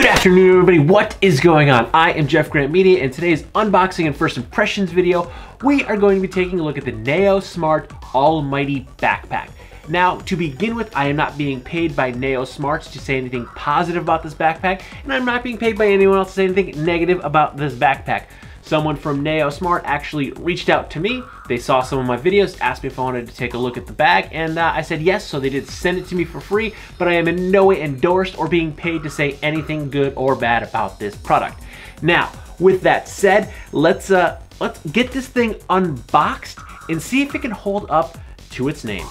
Good afternoon, everybody. What is going on? I am Jeffgrantmedia, and today's unboxing and first impressions video, we are going to be taking a look at the Nayo Smarty Almighty backpack. Now, to begin with, I am not being paid by Nayo Smarts to say anything positive about this backpack, and I'm not being paid by anyone else to say anything negative about this backpack. Someone from Nayo Smart actually reached out to me. They saw some of my videos, asked me if I wanted to take a look at the bag, and I said yes, so they did send it to me for free, but I am in no way endorsed or being paid to say anything good or bad about this product. Now, with that said, let's get this thing unboxed and see if it can hold up to its name.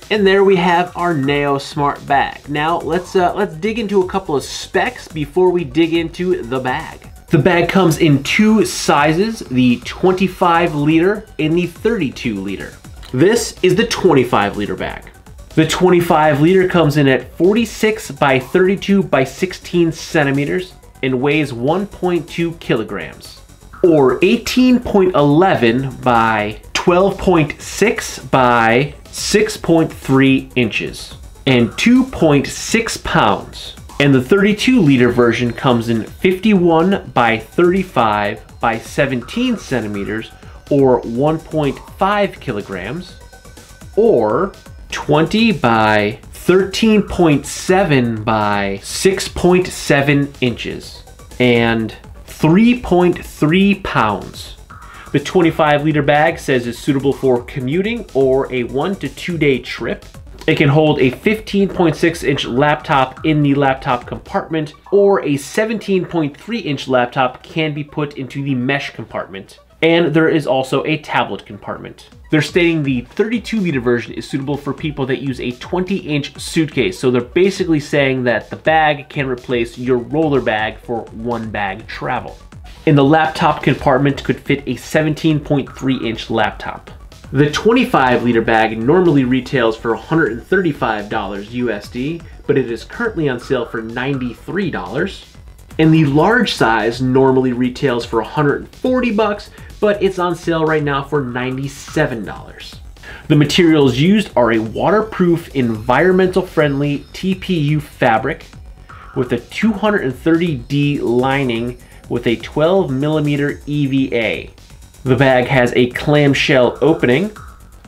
And there we have our Nayo Smart bag. Now let's dig into a couple of specs before we dig into the bag. The bag comes in two sizes, the 25 liter and the 32 liter. This is the 25 liter bag. The 25 liter comes in at 46 by 32 by 16 centimeters and weighs 1.2 kilograms, or 18.11 by 12.6 by 6.3 inches and 2.6 pounds. And the 32 liter version comes in 51 by 35 by 17 centimeters or 1.5 kilograms, or 20 by 13.7 by 6.7 inches and 3.3 pounds. The 25 liter bag says it's suitable for commuting or a 1 to 2 day trip. It can hold a 15.6 inch laptop in the laptop compartment, or a 17.3 inch laptop can be put into the mesh compartment. And there is also a tablet compartment. They're stating the 32 liter version is suitable for people that use a 20 inch suitcase. So they're basically saying that the bag can replace your roller bag for one bag travel. And the laptop compartment could fit a 17.3 inch laptop. The 25 liter bag normally retails for $135 USD, but it is currently on sale for $93. And the large size normally retails for $140, but it's on sale right now for $97. The materials used are a waterproof, environmental friendly TPU fabric with a 230D lining with a 12 millimeter EVA. The bag has a clamshell opening.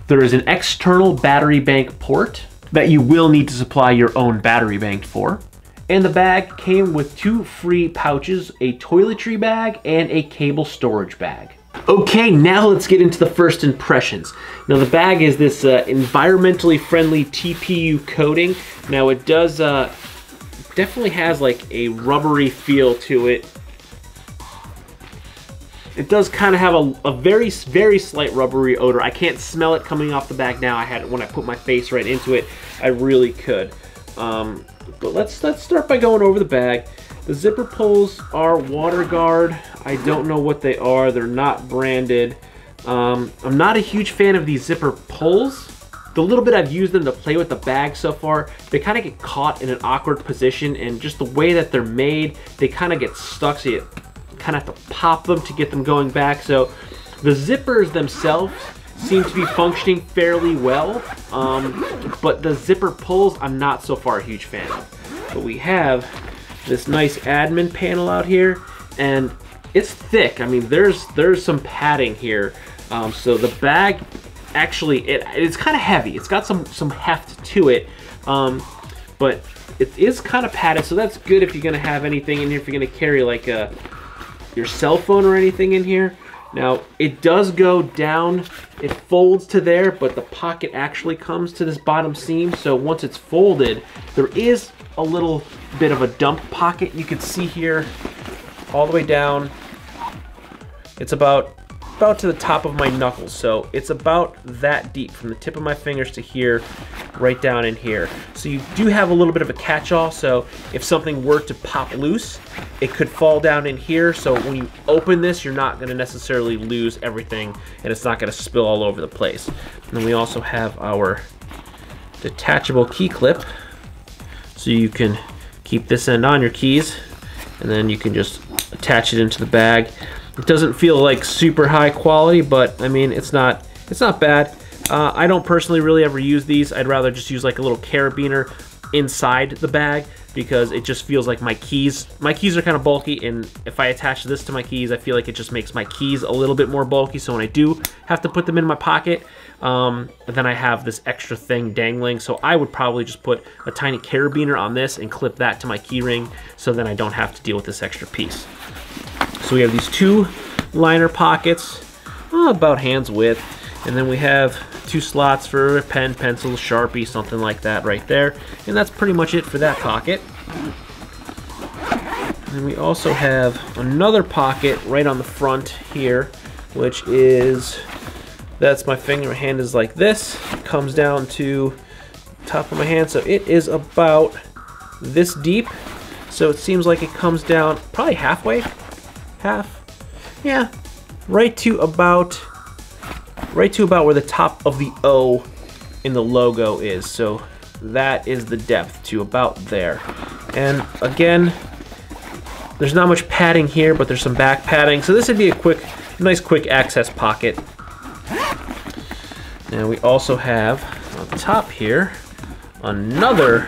There is an external battery bank port that you will need to supply your own battery bank for. And the bag came with two free pouches, a toiletry bag and a cable storage bag. Okay, now let's get into the first impressions. Now the bag is this environmentally friendly TPU coating. Now it does definitely has like a rubbery feel to it. It does kind of have a very slight rubbery odor. I can't smell it coming off the bag now. I had it when I put my face right into it. I really could. But let's start by going over the bag. The zipper pulls are water guard. I don't know what they are. They're not branded. I'm not a huge fan of these zipper pulls. The little bit I've used them to play with the bag so far, they kind of get caught in an awkward position, and just the way that they're made, they kind of get stuck, so you kind of have to pop them to get them going back. So the zippers themselves seem to be functioning fairly well, but the zipper pulls I'm not so far a huge fan of. But we have this nice admin panel out here, and it's thick. I mean, there's some padding here, so the bag actually it's kind of heavy. It's got some heft to it, but it is kind of padded, so that's good if you're gonna have anything in here, if you're gonna carry like your cell phone or anything in here. Now it does go down, it folds to there, but the pocket actually comes to this bottom seam, so once it's folded, there is a little bit of a dump pocket you can see here all the way down. It's about to the top of my knuckles, so it's about that deep from the tip of my fingers to here, right down in here. So you do have a little bit of a catch-all, so if something were to pop loose, it could fall down in here, so when you open this, you're not going to necessarily lose everything, and it's not going to spill all over the place. And then we also have our detachable key clip, so you can keep this end on your keys, and then you can just attach it into the bag. It doesn't feel like super high quality, but I mean, it's not bad. I don't personally really ever use these. I'd rather just use like a little carabiner inside the bag, because it just feels like my keys are kind of bulky, and if I attach this to my keys, I feel like it just makes my keys a little bit more bulky. So when I do have to put them in my pocket, then I have this extra thing dangling. So I would probably just put a tiny carabiner on this and clip that to my key ring, so then I don't have to deal with this extra piece. So we have these 2 liner pockets, about hands width, and then we have 2 slots for a pen, pencil, Sharpie, something like that right there. And that's pretty much it for that pocket. And we also have another pocket right on the front here, which is, that's my finger. My hand is like this. It comes down to the top of my hand, so it is about this deep. So it seems like it comes down probably halfway. Yeah, right to about where the top of the O in the logo is. So that is the depth, to about there. And again, there's not much padding here, but there's some back padding. So this would be a nice quick access pocket. And we also have on top here another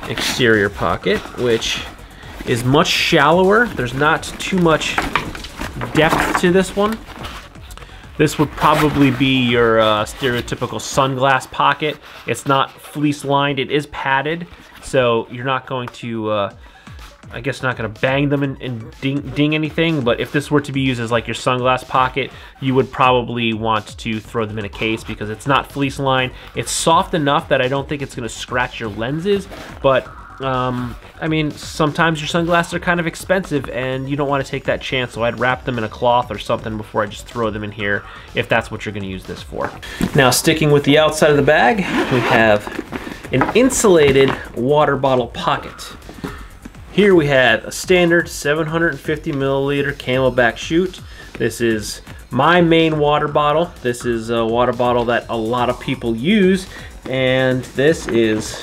exterior pocket, which is much shallower. There's not too much depth to this one. This would probably be your stereotypical sunglass pocket. It's not fleece lined, it is padded, so you're not going to, I guess not going to bang them and ding anything, but if this were to be used as like your sunglass pocket, you would probably want to throw them in a case, because it's not fleece lined. It's soft enough that I don't think it's going to scratch your lenses, but I mean, sometimes your sunglasses are kind of expensive and you don't want to take that chance, so I'd wrap them in a cloth or something before I just throw them in here, if that's what you're going to use this for. Now, sticking with the outside of the bag, we have an insulated water bottle pocket. Here we have a standard 750 milliliter Camelback chute. This is my main water bottle. This is a water bottle that a lot of people use, and this is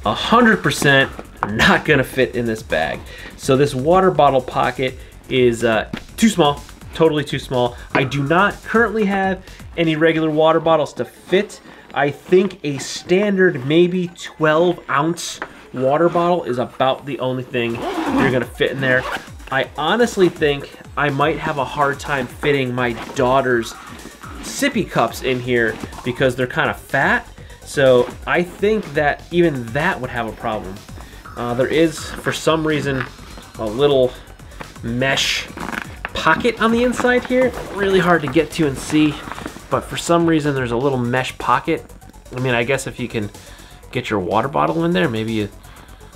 100% not gonna fit in this bag. So this water bottle pocket is too small, totally too small. I do not currently have any regular water bottles to fit. I think a standard maybe 12-ounce water bottle is about the only thing you're gonna fit in there. I honestly think I might have a hard time fitting my daughter's sippy cups in here because they're kind of fat. So I think that even that would have a problem. There is, for some reason, a little mesh pocket on the inside here. Really hard to get to and see, but for some reason there's a little mesh pocket. I mean, I guess if you can get your water bottle in there, maybe you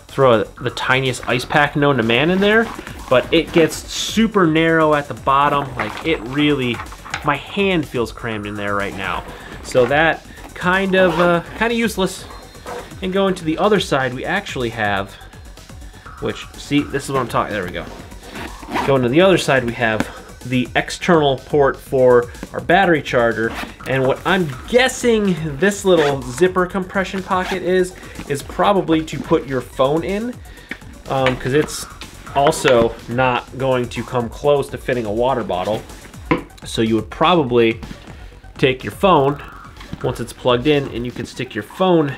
throw the tiniest ice pack known to man in there, but it gets super narrow at the bottom. Like, it really, my hand feels crammed in there right now. So that kind of useless. And going to the other side, we actually have, which, see, this is what I'm talking, there we go. Going to the other side, we have the external port for our battery charger, and what I'm guessing this little zipper compression pocket is probably to put your phone in, because it's also not going to come close to fitting a water bottle. So you would probably take your phone once it's plugged in, and you can stick your phone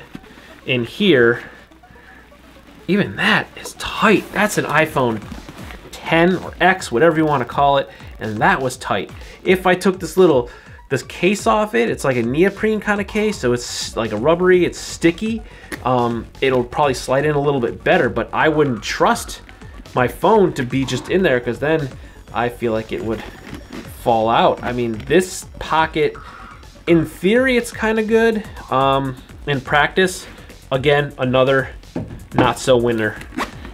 in here. Even that is tight. That's an iPhone 10 or X, whatever you want to call it, and that was tight. If I took this case off it, it's like a neoprene kind of case, so it's like a rubbery, it's sticky. It'll probably slide in a little bit better, but I wouldn't trust my phone to be just in there, because then I feel like it would fall out. I mean, this pocket, in theory, it's kind of good. In practice, again, another not so winner.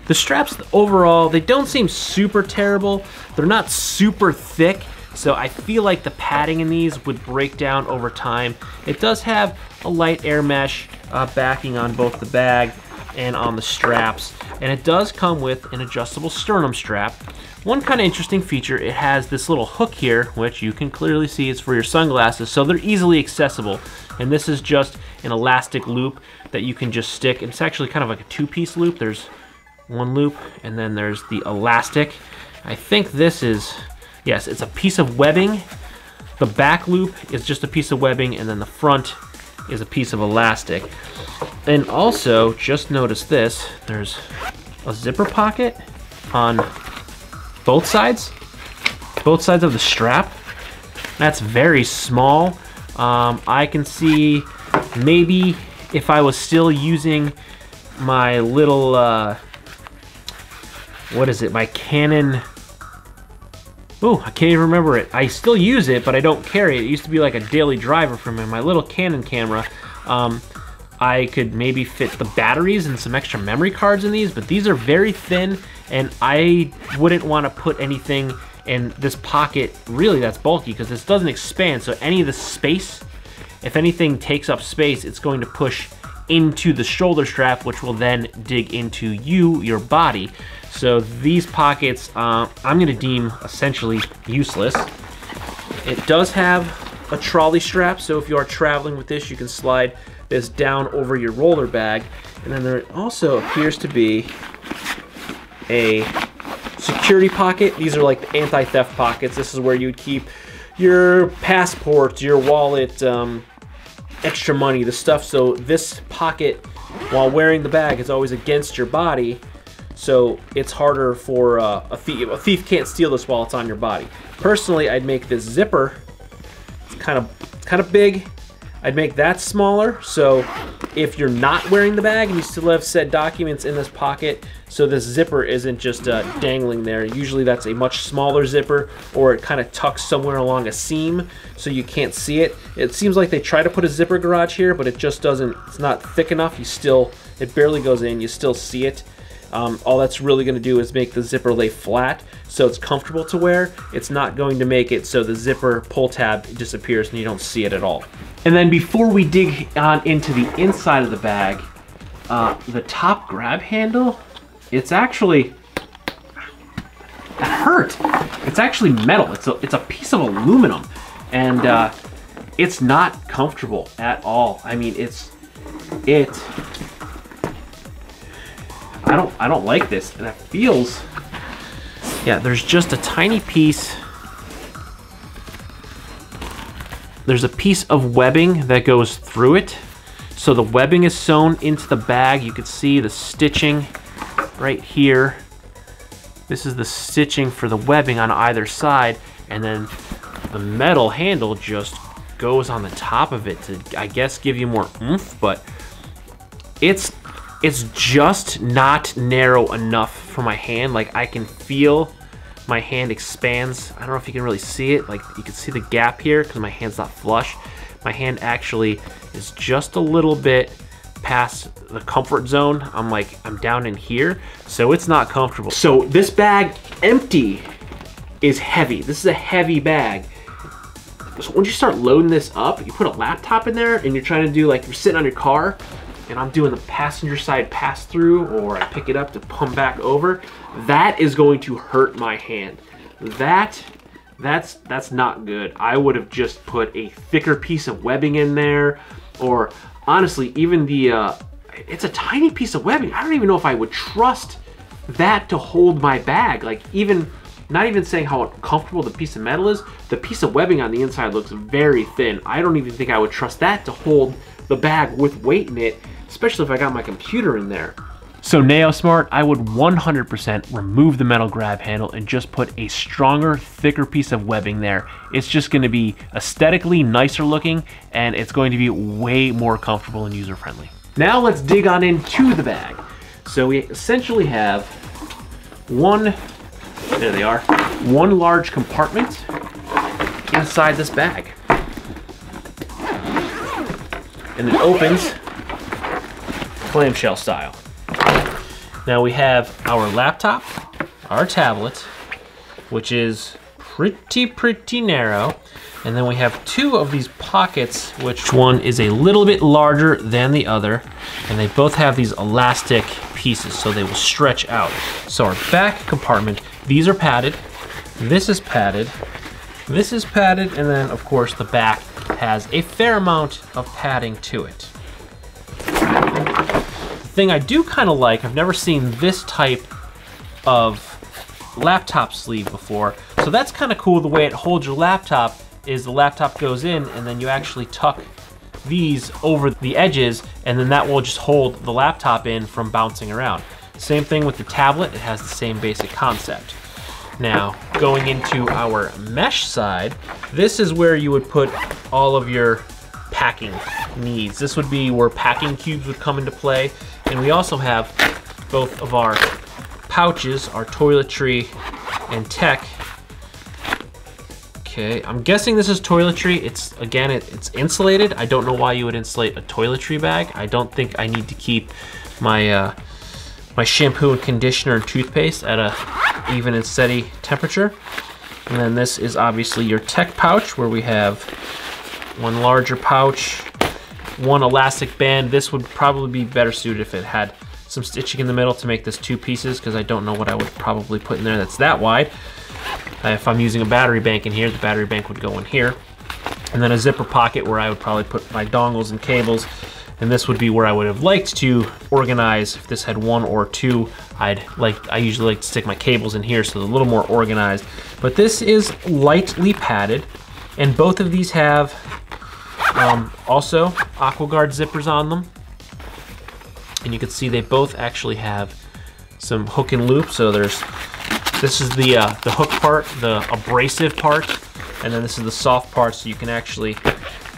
The straps overall, they don't seem super terrible. They're not super thick, so I feel like the padding in these would break down over time. It does have a light air mesh backing on both the bag and on the straps, and it does come with an adjustable sternum strap, one kind of interesting feature, it has this little hook here, which you can clearly see is for your sunglasses, so they're easily accessible. And this is just an elastic loop that you can just stick. It's actually kind of like a two-piece loop. There's one loop, and then there's the elastic. I think this is, yes, it's a piece of webbing. The back loop is just a piece of webbing, and then the front is a piece of elastic. And also, just notice this, there's a zipper pocket on both sides of the strap. That's very small. I can see maybe if I was still using my little, what is it, my Canon, oh, I can't even remember it. I still use it, but I don't carry it. It used to be like a daily driver for me. My little Canon camera, I could maybe fit the batteries and some extra memory cards in these, but these are very thin, and I wouldn't want to put anything in this pocket really that's bulky, because this doesn't expand, so any of the space, if anything takes up space, it's going to push into the shoulder strap, which will then dig into your body. So these pockets, I'm gonna deem essentially useless. It does have a trolley strap, so if you are traveling with this, you can slide this down over your roller bag. And then there also appears to be a security pocket. These are like the anti-theft pockets. This is where you'd keep your passport, your wallet, extra money, the stuff. So this pocket, while wearing the bag, is always against your body, so it's harder for a thief. A thief can't steal this while it's on your body. Personally, I'd make this zipper, it's kind of big, I'd make that smaller, so if you're not wearing the bag and you still have said documents in this pocket, so this zipper isn't just dangling there. Usually that's a much smaller zipper, or it kind of tucks somewhere along a seam so you can't see it. It seems like they try to put a zipper garage here, but it just doesn't, it's not thick enough. It barely goes in, you still see it. All that's really going to do is make the zipper lay flat, so it's comfortable to wear. It's not going to make it so the zipper pull tab disappears and you don't see it at all. And then before we dig on into the inside of the bag, the top grab handle, it's actually, that hurt. It's actually metal. It's a piece of aluminum, and it's not comfortable at all. I mean, I don't like this, and it feels, yeah, there's just a tiny piece. There's a piece of webbing that goes through it. So the webbing is sewn into the bag. You can see the stitching right here. This is the stitching for the webbing on either side, and then the metal handle just goes on the top of it to, I guess, give you more oomph, but it's just not narrow enough for my hand. Like, I can feel my hand expands. I don't know if you can really see it. Like, you can see the gap here because my hand's not flush. My hand actually is just a little bit past the comfort zone. I'm down in here, so it's not comfortable. So this bag, empty, is heavy. This is a heavy bag. So once you start loading this up, you put a laptop in there and you're trying to do, like, you're sitting on your car and I'm doing the passenger side pass through, or I pick it up to pump back over, that is going to hurt my hand. That's not good. I would have just put a thicker piece of webbing in there, or honestly, even it's a tiny piece of webbing. I don't even know if I would trust that to hold my bag. Like, not even saying how comfortable the piece of metal is, the piece of webbing on the inside looks very thin. I don't even think I would trust that to hold the bag with weight in it, especially if I got my computer in there. So Nayo Smart, I would 100% remove the metal grab handle and just put a stronger, thicker piece of webbing there. It's just going to be aesthetically nicer looking, and it's going to be way more comfortable and user-friendly. Now let's dig on into the bag. So we essentially have one large compartment inside this bag. And it opens clamshell style. Now we have our laptop, our tablet, which is pretty narrow, and then we have two of these pockets, which one is a little bit larger than the other, and they both have these elastic pieces, so they will stretch out. So our back compartment These are padded. This is padded. This is padded, and then of course the back has a fair amount of padding to it. The thing I do kind of like, I've never seen this type of laptop sleeve before, so that's kind of cool. The way it holds your laptop is the laptop goes in, and then you actually tuck these over the edges, and then that will just hold the laptop in from bouncing around. Same thing with the tablet, it has the same basic concept. Now, going into our mesh side, this is where you would put all of your packing needs. This would be where packing cubes would come into play, and we also have both of our pouches, our toiletry and tech. Okay, I'm guessing this is toiletry. It's, again, it's insulated. I don't know why you would insulate a toiletry bag. I don't think I need to keep my my shampoo and conditioner and toothpaste at a even and steady temperature. And then this is obviously your tech pouch, where we have one larger pouch, one elastic band. This would probably be better suited if it had some stitching in the middle to make this 2 pieces, because I don't know what I would probably put in there that's that wide. If I'm using a battery bank in here, the battery bank would go in here. And then a zipper pocket where I would probably put my dongles and cables. And this would be where I would have liked to organize. If this had 1 or 2, I usually like to stick my cables in here, so they're a little more organized. But this is lightly padded, and both of these have also AquaGuard zippers on them. And you can see they both actually have some hook and loop. So this is the hook part, the abrasive part, and then this is the soft part, so you can actually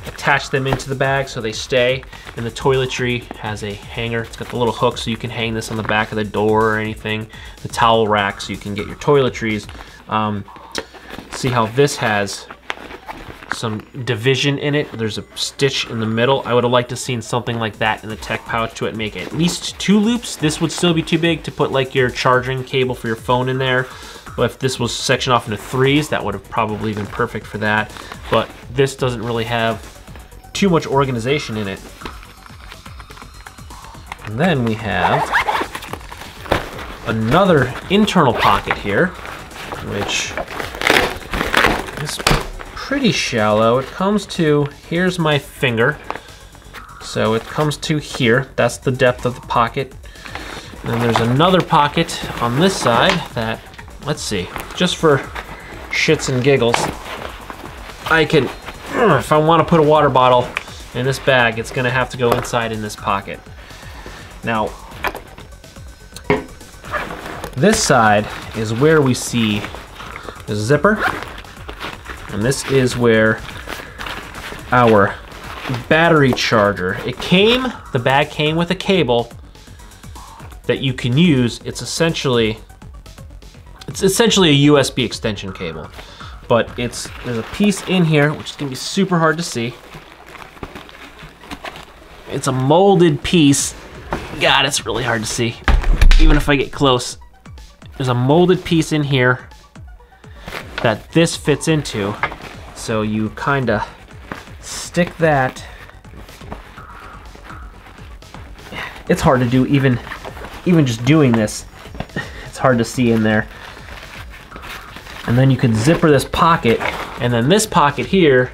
attach them into the bag so they stay. And the toiletry has a hanger. It's got the little hook, so you can hang this on the back of the door or anything. The towel rack, so you can get your toiletries. See how this has some division in it. There's a stitch in the middle. I would have liked to seen something like that in the tech pouch to make at least 2 loops. This would still be too big to put like your charging cable for your phone in there. But if this was sectioned off into 3s, that would have probably been perfect for that. But this doesn't really have too much organization in it. And then we have another internal pocket here, which is pretty shallow. It comes to, here's my finger. So it comes to here. That's the depth of the pocket. And then there's another pocket on this side that, let's see, just for shits and giggles, I can, if I want to put a water bottle in this bag, it's going to have to go inside in this pocket. Now, this side is where we see the zipper, and this is where our battery charger. The bag came with a cable that you can use. It's essentially a USB extension cable, but there's a piece in here which is gonna be super hard to see. It's a molded piece. God, it's really hard to see, even if I get close. There's a molded piece in here that this fits into. So you kind of stick that. It's hard to do, even just doing this. It's hard to see in there. And then you can zipper this pocket, and then this pocket here,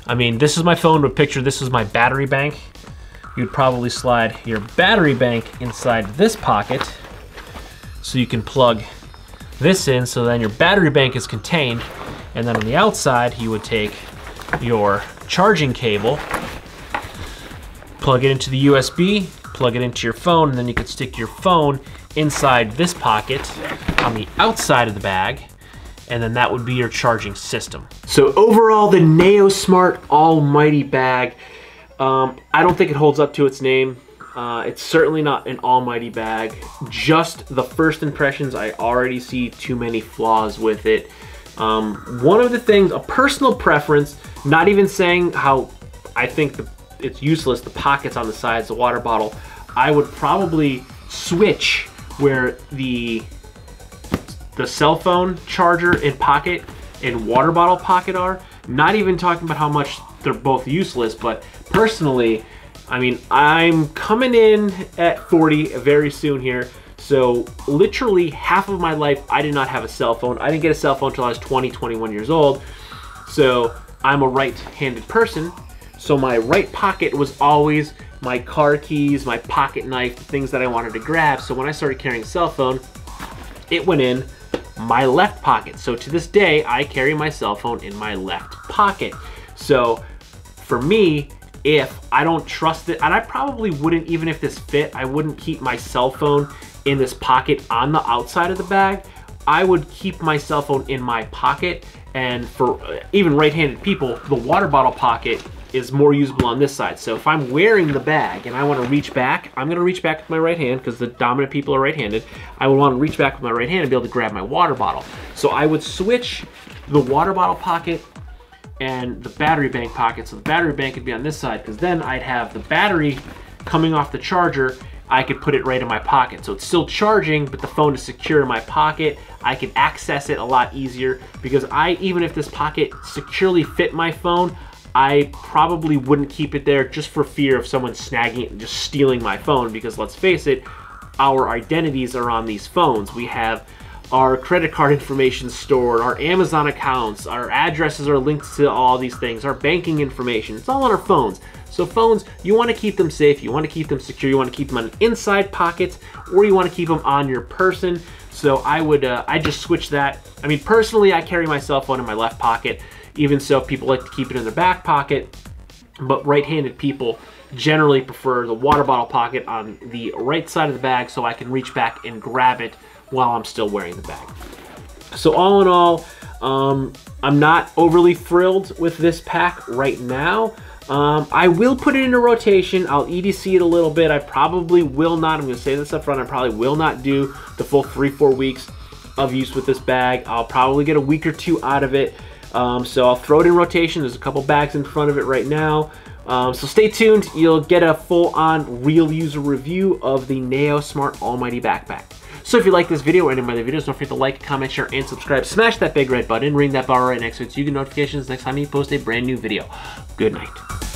I mean, this is my phone, but picture this is my battery bank. You'd probably slide your battery bank inside this pocket so you can plug this in, so then your battery bank is contained. And then on the outside, you would take your charging cable, plug it into the USB, plug it into your phone, and then you could stick your phone inside this pocket on the outside of the bag, and then that would be your charging system. So overall, the Nayo Smarty Almighty bag, I don't think it holds up to its name. It's certainly not an almighty bag. Just the first impressions, I already see too many flaws with it. One of the things, a personal preference, not even saying how I think it's useless, the pockets on the sides, the water bottle, I would probably switch where the cell phone charger and pocket and water bottle pocket are. Not even talking about how much they're both useless, but personally, I mean, I'm coming in at 40 very soon here, So literally half of my life, I did not have a cell phone. I didn't get a cell phone until I was 20, 21 years old. So I'm a right-handed person. So my right pocket was always my car keys, my pocket knife, the things that I wanted to grab. So when I started carrying a cell phone, it went in my left pocket. So to this day, I carry my cell phone in my left pocket. So for me, if I don't trust it, and I probably wouldn't, even if this fit, I wouldn't keep my cell phone in this pocket on the outside of the bag. I would keep my cell phone in my pocket. And for even right-handed people, the water bottle pocket is more usable on this side. So if I'm wearing the bag and I want to reach back, I'm going to reach back with my right hand because the dominant people are right-handed. I would want to reach back with my right hand and be able to grab my water bottle. So I would switch the water bottle pocket and the battery bank pocket. So the battery bank could be on this side because then I'd have the battery coming off the charger. I could put it right in my pocket. So it's still charging, but the phone is secure in my pocket. I can access it a lot easier because even if this pocket securely fit my phone, I probably wouldn't keep it there just for fear of someone snagging it and just stealing my phone, because let's face it, our identities are on these phones. We have our credit card information stored, our Amazon accounts, our addresses are linked to all these things, our banking information, it's all on our phones. So phones, you want to keep them safe, you want to keep them secure, you want to keep them on inside pockets, or you want to keep them on your person. So I just switch that. I mean, personally, I carry my cell phone in my left pocket. Even so, people like to keep it in their back pocket, but right-handed people generally prefer the water bottle pocket on the right side of the bag so I can reach back and grab it while I'm still wearing the bag. So all in all, I'm not overly thrilled with this pack right now. I will put it in a rotation. I'll EDC it a little bit. I probably will not, I'm going to say this up front, I probably will not do the full 3-4 weeks of use with this bag. I'll probably get a week or two out of it. So I'll throw it in rotation. There's a couple bags in front of it right now. So stay tuned. You'll get a full-on real user review of the Nayo Smarty Almighty backpack. So if you like this video or any of my other videos, don't forget to like, comment, share, and subscribe. Smash that big red button, ring that bell right next to it so you get notifications next time you post a brand new video. Good night.